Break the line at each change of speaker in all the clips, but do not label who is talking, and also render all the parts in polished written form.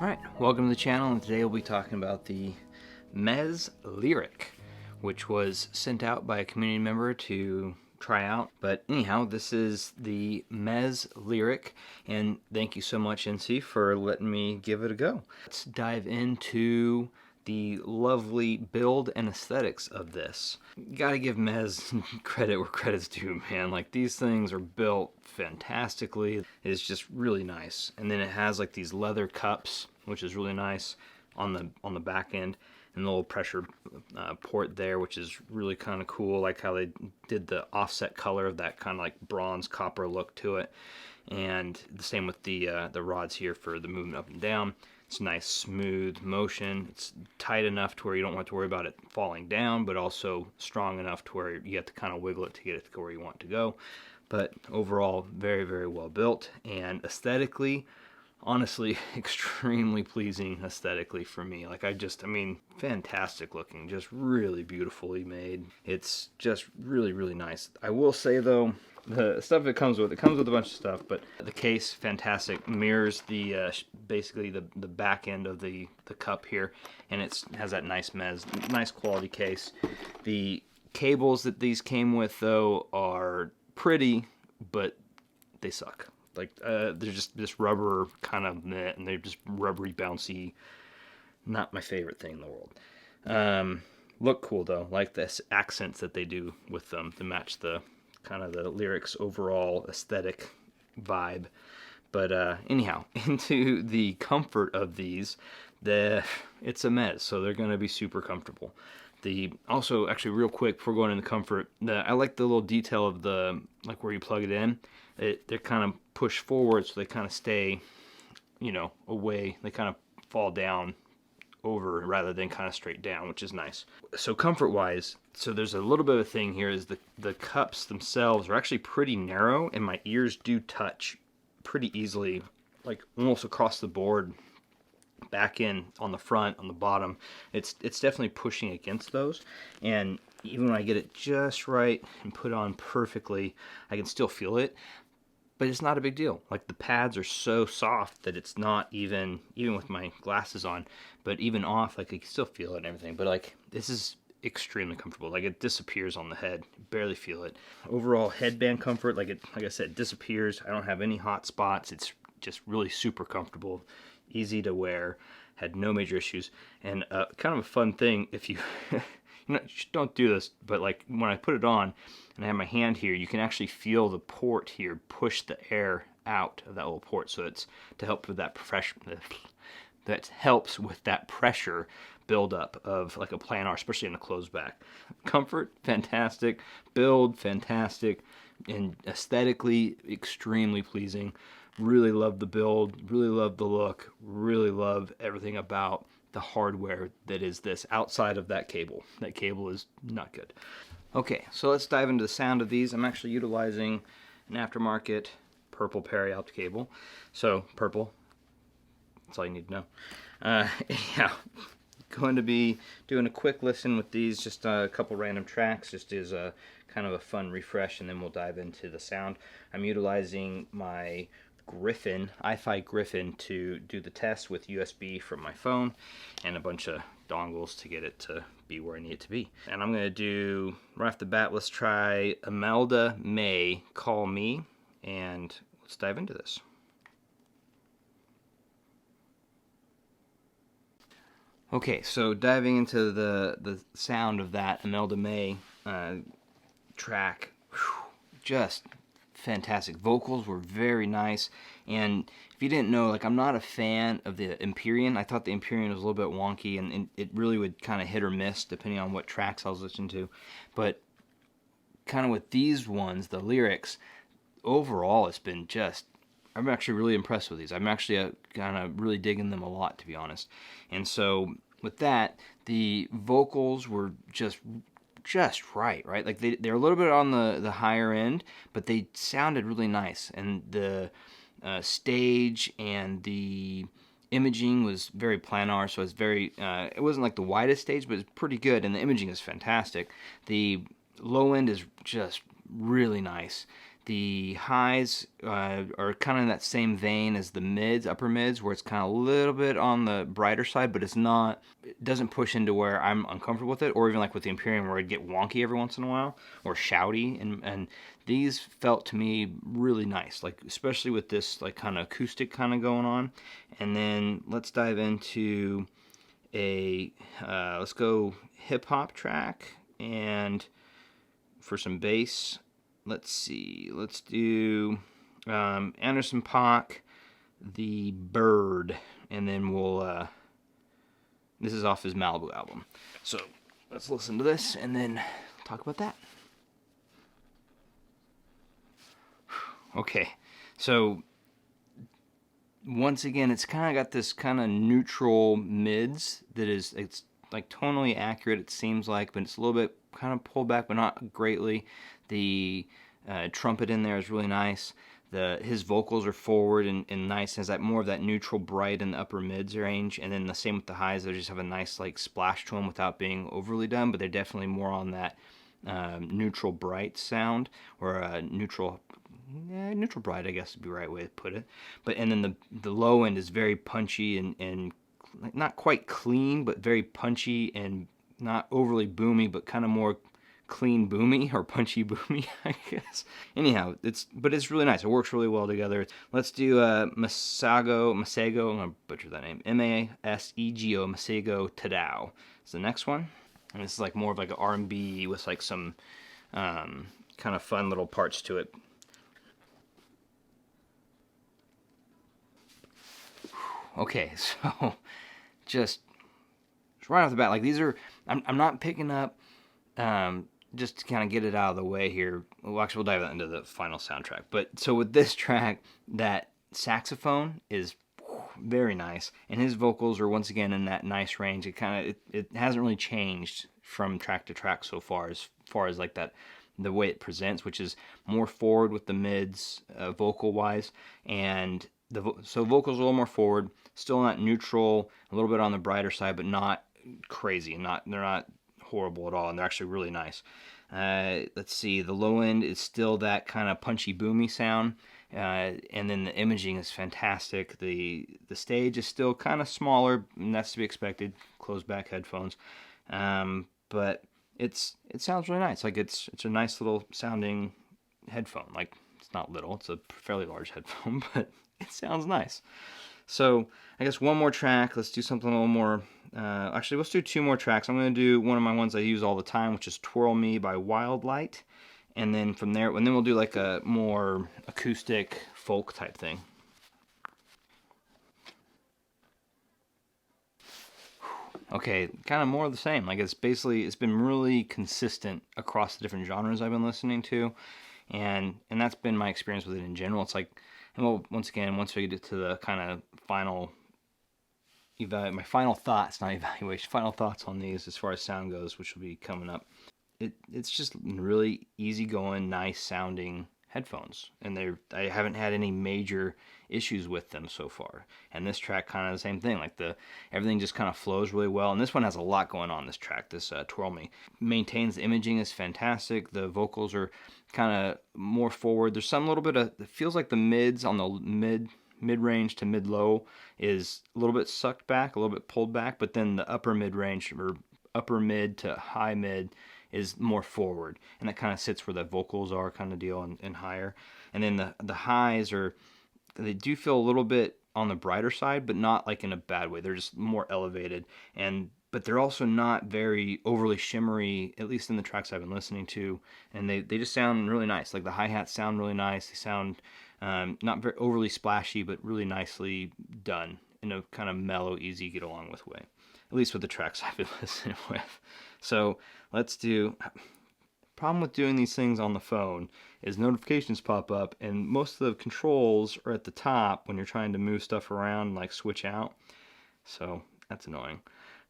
Alright, welcome to the channel, and today we'll be talking about the Meze Liric, which was sent out by a community member to try out. But anyhow, this is the Meze Liric, and thank you so much, NC, for letting me give it a go. Let's dive into the lovely build and aesthetics of this. Gotta give Meze credit where credit's due, man. Like, these things are built fantastically. It's just really nice. And then it has like these leather cups, which is really nice on the back end, and the little pressure port there, which is really kind of cool. Like how they did the offset color of that kind of like bronze copper look to it. And the same with the rods here for the movement up and down. It's nice smooth motion. It's tight enough to where you don't have to worry about it falling down, but also strong enough to where you have to kind of wiggle it to get it to go where you want it to go. But overall, very, very well built, and aesthetically, honestly, extremely pleasing aesthetically for me. Like, I mean, fantastic looking, just really beautifully made. It's just really, really nice. I will say though, the stuff it comes with a bunch of stuff, but the case, fantastic, mirrors the basically the back end of the cup here, and it has that nice nice quality case. The cables that these came with though are pretty, but they suck. Like, they're just this rubber kind of net, and they're just rubbery, bouncy. Not my favorite thing in the world. Look cool though, like this accents that they do with them to match the kind of the Liric's overall aesthetic vibe. But anyhow, into the comfort of these, it's a Meze, so they're going to be super comfortable. Also, actually, real quick before going into comfort, I like the little detail of like where you plug it in. They're kind of pushed forward, so they kind of stay, away. They kind of fall down over rather than kind of straight down, which is nice. So comfort-wise, so there's a little bit of a thing here is the cups themselves are actually pretty narrow, and my ears do touch pretty easily, like almost across the board. Back in on the front, on the bottom, it's definitely pushing against those, and even when I get it just right and put on perfectly, I can still feel it, but it's not a big deal. Like, the pads are so soft that it's not even with my glasses on, but even off, like, I can still feel it and everything. But like, this is extremely comfortable. Like, it disappears on the head, barely feel it. Overall headband comfort, like I said, disappears. I don't have any hot spots. It's just really super comfortable, easy to wear, had no major issues. And kind of a fun thing, if you don't do this, but like when I put it on and I have my hand here, you can actually feel the port here push the air out of that little port. So it's to help with that that helps with that pressure buildup of like a planar, especially in the closed back. Comfort, fantastic. Build, fantastic. And aesthetically, extremely pleasing. Really love the build, really love the look, really love everything about the hardware that is this outside of that cable. That cable is not good. Okay, so let's dive into the sound of these. I'm actually utilizing an aftermarket purple peri-opt cable. So, purple, that's all you need to know. Anyhow, going to be doing a quick listen with these, just a couple random tracks, just as a kind of a fun refresh, and then we'll dive into the sound. I'm utilizing my iFi Griffin to do the test with USB from my phone and a bunch of dongles to get it to be where I need it to be. And I'm going to do, right off the bat, let's try Imelda May, Call Me, and let's dive into this. Okay, so diving into the sound of that Imelda May track, just fantastic. Vocals were very nice, and if you didn't know, like, I'm not a fan of the Empyrean. I thought the Empyrean was a little bit wonky, and it really would kind of hit or miss depending on what tracks I was listening to. But kind of with these ones, the Lyrics, overall, it's been just, I'm actually really impressed with these. I'm actually kind of really digging them a lot, to be honest. And so with that, the vocals were just right? Like, they're a little bit on the higher end, but they sounded really nice. And the stage and the imaging was very planar, so it's very, it wasn't like the widest stage, but it's pretty good, and the imaging is fantastic. The low end is just really nice. The highs are kind of in that same vein as the mids, upper mids, where it's kind of a little bit on the brighter side, but it's not, it doesn't push into where I'm uncomfortable with it, or even like with the Imperium where it'd get wonky every once in a while, or shouty, and these felt to me really nice, like especially with this like kind of acoustic kind of going on. And then let's dive into let's go hip hop track, and for some bass, let's see, let's do Anderson .Paak, The Bird, and then we'll, this is off his Malibu album. So let's listen to this and then talk about that. Okay, so once again, it's kind of got this kind of neutral mids that is, it's like tonally accurate, it seems like, but it's a little bit kind of pulled back, but not greatly. The trumpet in there is really nice. His vocals are forward and nice. Has that more of that neutral bright in the upper mids range, and then the same with the highs. They just have a nice like splash to them without being overly done, but they're definitely more on that neutral bright sound, or neutral bright, I guess would be the right way to put it. But and then the low end is very punchy and not quite clean, but very punchy and not overly boomy, but kind of more clean boomy or punchy boomy, I guess. Anyhow, it's really nice. It works really well together. Let's do Masego. I'm gonna butcher that name. Masego. Masego Tadao. It's the next one, and this is like more of like an R&B with like some kind of fun little parts to it. Okay, so just right off the bat, like these are, I'm not picking up, just to kind of get it out of the way here. Well, actually, we'll dive into the final soundtrack. But so with this track, that saxophone is very nice, and his vocals are once again in that nice range. It hasn't really changed from track to track so far as like that, the way it presents, which is more forward with the mids, vocal wise, and so vocals a little more forward, still not neutral, a little bit on the brighter side, but not crazy. They're not horrible at all, and they're actually really nice. Let's see, the low end is still that kind of punchy boomy sound, and then the imaging is fantastic. The stage is still kind of smaller, and that's to be expected. Closed back headphones, but it sounds really nice. Like it's a nice little sounding headphone. Like it's not little, it's a fairly large headphone, but it sounds nice. So I guess one more track. Let's do something a little more. Actually, let's do two more tracks. I'm going to do one of my ones I use all the time, which is "Twirl Me" by Wildlight, and then from there, and then we'll do like a more acoustic folk type thing. Okay, kind of more of the same. Like it's been really consistent across the different genres I've been listening to, and that's been my experience with it in general. It's like, and well, once again, once we get to the kind of final my final thoughts, not evaluation, final thoughts on these as far as sound goes, which will be coming up. It's just really easygoing, nice sounding headphones, and I haven't had any major issues with them so far. And this track kind of the same thing, like everything just kind of flows really well. And this one has a lot going on. This track, this Twirl Me, maintains the imaging is fantastic. The vocals are kind of more forward. There's some little bit of, it feels like the mids on the mid-range to mid-low is a little bit sucked back, a little bit pulled back, but then the upper mid-range or upper mid to high mid is more forward, and that kind of sits where the vocals are kind of deal, and higher. And then the highs they do feel a little bit on the brighter side, but not like in a bad way. They're just more elevated, but they're also not very overly shimmery, at least in the tracks I've been listening to, and they just sound really nice. Like the hi-hats sound really nice. They sound not very overly splashy, but really nicely done in a kind of mellow, easy get along with way. At least with the tracks I've been listening with. So let's do. Problem with doing these things on the phone is notifications pop up, and most of the controls are at the top when you're trying to move stuff around and like switch out. So that's annoying.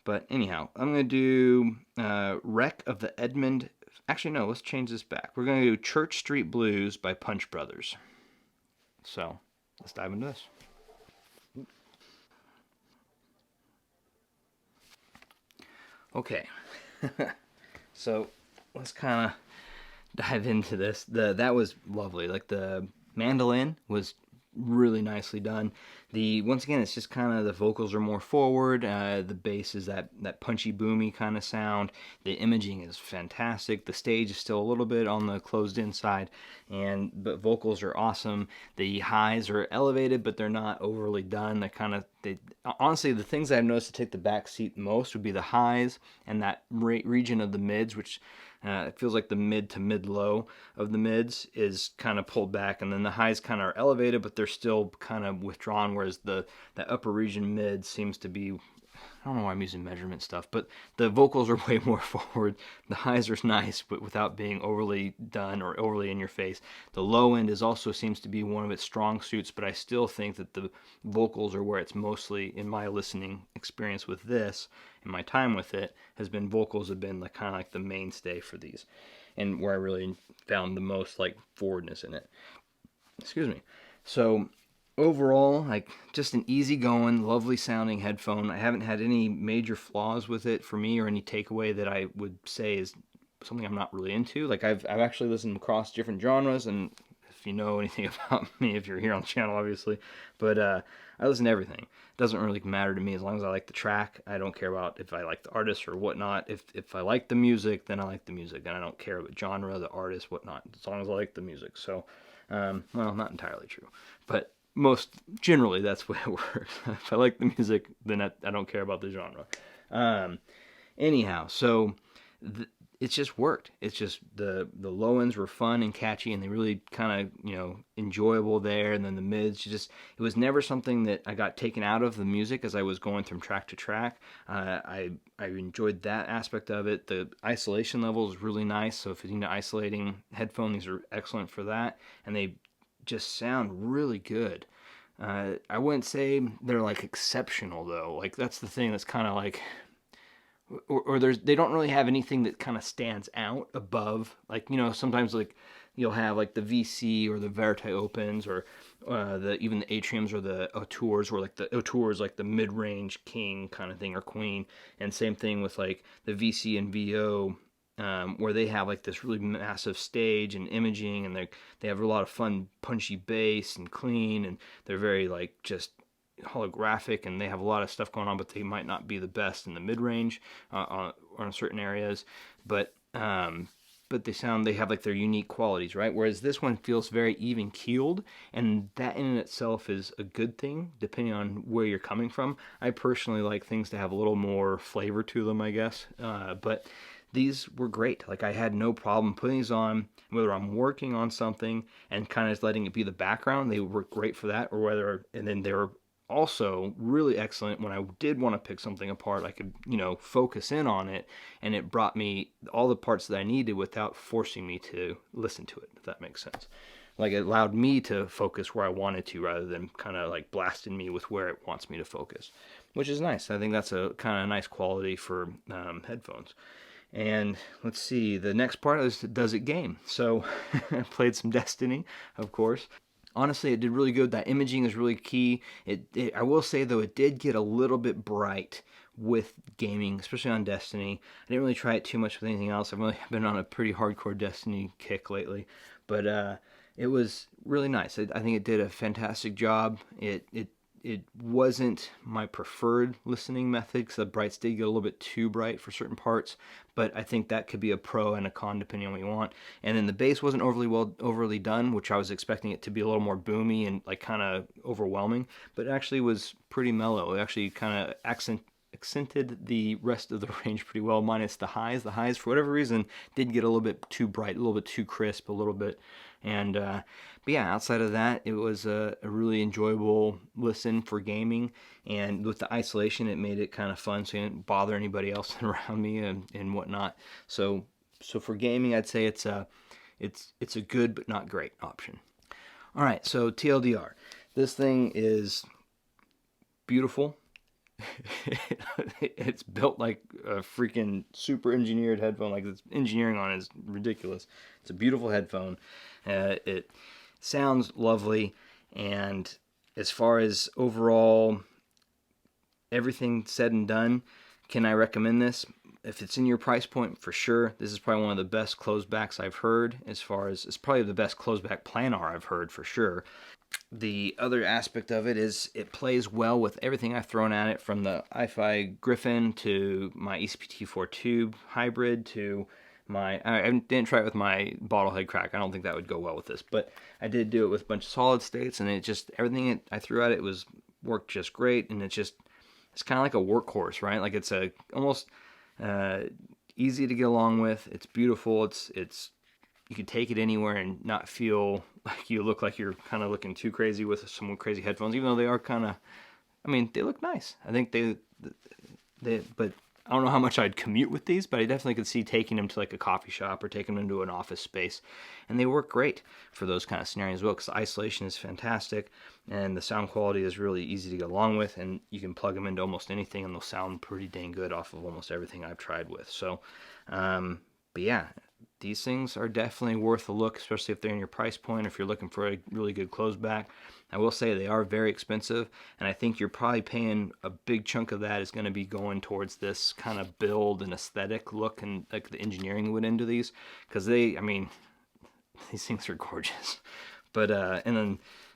But anyhow, I'm going to do Wreck of the Edmund. Actually, no, let's change this back. We're going to do Church Street Blues by Punch Brothers. So let's dive into this. Okay. So let's kind of dive into this. That was lovely. Like the mandolin was really nicely done. The once again, it's just kind of the vocals are more forward. The bass is that punchy, boomy kind of sound. The imaging is fantastic. The stage is still a little bit on the closed-in side, but vocals are awesome. The highs are elevated, but they're not overly done. They honestly, the things that I've noticed to take the back seat most would be the highs and that region of the mids, which it feels like the mid to mid low of the mids is kind of pulled back, and then the highs kind of are elevated, but they're still kind of withdrawn. Whereas the upper region mid seems to be, I don't know why I'm using measurement stuff, but the vocals are way more forward. The highs are nice, but without being overly done or overly in your face. The low end is also seems to be one of its strong suits, but I still think that the vocals are where it's mostly, in my listening experience with this, in my time with it, has been vocals have been like kind of like the mainstay for these, and where I really found the most like forwardness in it. Excuse me. So overall, like just an easygoing, lovely sounding headphone. I haven't had any major flaws with it for me, or any takeaway that I would say is something I'm not really into. Like I've actually listened across different genres, and if you know anything about me, if you're here on the channel, obviously, but I listen to everything. It doesn't really matter to me as long as I like the track. I don't care about if I like the artist or whatnot. If I like the music, then I like the music, and I don't care about genre, the artist, whatnot, as long as I like the music. So, well, not entirely true, but most generally that's the way it works. If I like the music, then I don't care about the genre. Um, anyhow, so it's just worked. It's just the low ends were fun and catchy, and they really kind of enjoyable there. And then the mids, it was never something that I got taken out of the music as I was going from track to track. I enjoyed that aspect of it. The isolation level is really nice. So if you're into isolating headphone, these are excellent for that, and they just sound really good. I wouldn't say they're like exceptional though. Like that's the thing that's kind of like, or they don't really have anything that kind of stands out above. Like sometimes like you'll have like the VC or the Verite opens, or even the atriums or the auteurs, or like the auteurs like the mid-range king kind of thing or queen, and same thing with like the VC and VO. Where they have like this really massive stage and imaging, and they have a lot of fun punchy bass and clean, and they're very like just holographic, and they have a lot of stuff going on, but they might not be the best in the mid-range or in certain areas, but they have like their unique qualities, right? Whereas this one feels very even keeled, and that in itself is a good thing depending on where you're coming from. I personally like things to have a little more flavor to them, I guess, but these were great. Like I had no problem putting these on, whether I'm working on something and kind of letting it be the background. They were great for that, and then they were also really excellent when I did want to pick something apart. I could, focus in on it, and it brought me all the parts that I needed without forcing me to listen to it, if that makes sense. Like it allowed me to focus where I wanted to, rather than kind of like blasting me with where it wants me to focus, which is nice. I think that's a kind of nice quality for headphones. And let's see, the next part is does it game. So I played some Destiny, of course. Honestly, it did really good. That imaging is really key. I will say though, it did get a little bit bright with gaming, especially on Destiny. I didn't really try it too much with anything else. I've really been on a pretty hardcore Destiny kick lately, but it was really nice. I think it did a fantastic job. It wasn't my preferred listening method, because the brights did get a little bit too bright for certain parts, but I think that could be a pro and a con depending on what you want. And then the bass wasn't overly done, which I was expecting it to be a little more boomy and like kind of overwhelming, but it actually was pretty mellow. It actually kind of accented the rest of the range pretty well, minus the highs. The highs, for whatever reason, did get a little bit too bright, a little bit too crisp, a little bit. And but yeah, outside of that, it was a really enjoyable listen for gaming. And with the isolation, it made it kind of fun, so you didn't bother anybody else around me and whatnot. So for gaming, I'd say it's a good but not great option. All right, so TLDR, this thing is beautiful. It's built like a freaking super engineered headphone. Like, the engineering on it is ridiculous. It's a beautiful headphone. It sounds lovely, and as far as overall everything said and done, can I recommend this? if it's in your price point, for sure, this is probably one of the best closebacks I've heard. As far as, it's probably the best closeback planar I've heard for sure. The other aspect of it is it plays well with everything I've thrown at it, from the iFi Griffin to my ECPT4 tube hybrid to my, I didn't try it with my bottle head crack. I don't think that would go well with this, but I did do it with a bunch of solid states, and it just, everything I threw at it worked just great. And it's kind of like a workhorse, right? Like it's almost easy to get along with. It's beautiful. It's you can take it anywhere and not feel like you look like you're kind of looking too crazy with some crazy headphones, even though they are kind of, I mean, they look nice. I think but I don't know how much I'd commute with these, but I definitely could see taking them to like a coffee shop or taking them into an office space. And they work great for those kind of scenarios as well, because the isolation is fantastic and the sound quality is really easy to get along with, and you can plug them into almost anything and they'll sound pretty dang good off of almost everything I've tried with. So, but yeah, these things are definitely worth a look, especially if they're in your price point, if you're looking for a really good closeback. I will say they are very expensive, and I think you're probably paying a big chunk of that is going to be going towards this kind of build and aesthetic look, and like the engineering that went into these, because these things are gorgeous. But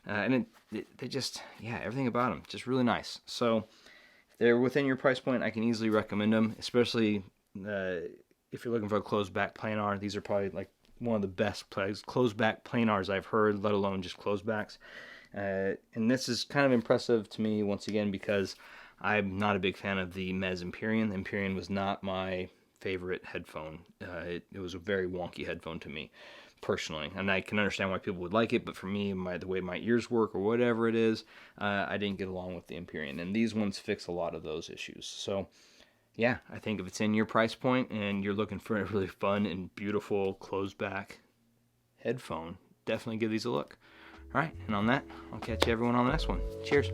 they just, yeah, everything about them just really nice. So if they're within your price point, I can easily recommend them, especially if you're looking for a closed back planar. These are probably like one of the best closed back planars I've heard, let alone just closebacks. And this is kind of impressive to me once again because I'm not a big fan of the Meze Empyrean. The Empyrean was not my favorite headphone. It was a very wonky headphone to me personally, and I can understand why people would like it, but for me, the way my ears work or whatever it is, I didn't get along with the Empyrean, and these ones fix a lot of those issues. So yeah, I think if it's in your price point and you're looking for a really fun and beautiful closed back headphone, definitely give these a look. All right, and on that, I'll catch you everyone on the next one. Cheers.